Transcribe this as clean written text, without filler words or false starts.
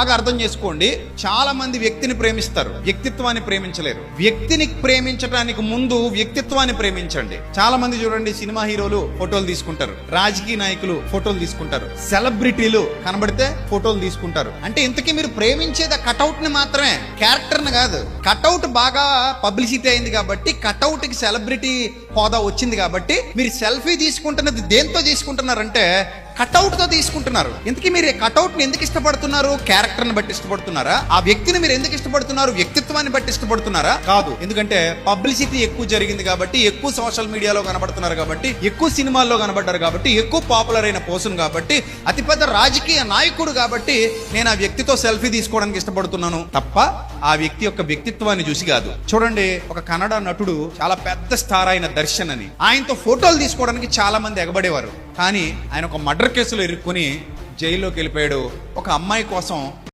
బాగా అర్థం చేసుకోండి. చాలా మంది వ్యక్తిని ప్రేమిస్తారు, వ్యక్తిత్వాన్ని ప్రేమించలేరు. వ్యక్తిని ప్రేమించడానికి ముందు వ్యక్తిత్వాన్ని ప్రేమించండి. చాలా మంది చూడండి, సినిమా హీరోలు ఫోటోలు తీసుకుంటారు, రాజకీయ నాయకులు ఫోటోలు తీసుకుంటారు, సెలబ్రిటీలు కనబడితే ఫోటోలు తీసుకుంటారు. అంటే ఇంతకీ మీరు ప్రేమించేది ఆ కటౌట్ ని మాత్రమే, క్యారెక్టర్ ని కాదు. కటౌట్ బాగా పబ్లిసిటీ అయింది కాబట్టి, కటౌట్ కి సెలబ్రిటీ హోదా వచ్చింది కాబట్టి మీరు సెల్ఫీ తీసుకుంటున్నది దేంతో తీసుకుంటున్నారంటే కటౌట్ తో తీసుకుంటున్నారు. ఇంతకీ మీరు కటౌట్ ని ఎందుకు ఇష్టపడుతున్నారు? క్యారెక్టర్ ని బట్టి ఇష్టపడుతున్నారా? ఆ వ్యక్తిని మీరు ఎందుకు ఇష్టపడుతున్నారు? వ్యక్తిత్వాన్ని బట్టి ఇష్టపడుతున్నారా? కాదు. ఎందుకంటే పబ్లిసిటీ ఎక్కువ జరిగింది కాబట్టి, ఎక్కువ సోషల్ మీడియాలో కనబడుతున్నారు కాబట్టి, ఎక్కువ సినిమాల్లో కనబడ్డారు కాబట్టి, ఎక్కువ పాపులర్ అయిన పర్సన్ కాబట్టి, అతిపెద్ద రాజకీయ నాయకుడు కాబట్టి నేను ఆ వ్యక్తితో సెల్ఫీ తీసుకోవడానికి ఇష్టపడుతున్నాను తప్ప ఆ వ్యక్తి యొక్క వ్యక్తిత్వాన్ని చూసి కాదు. చూడండి, ఒక కన్నడ నటుడు, చాలా పెద్ద స్టార్ అయిన దర్శన్ అని, ఆయనతో ఫోటోలు తీసుకోవడానికి చాలా మంది ఎగబడేవారు. కానీ ఆయన ఒక మర్డర్ కేసులో ఇరుక్కుని జైల్లోకి వెళ్ళిపోయాడు. ఒక అమ్మాయి కోసం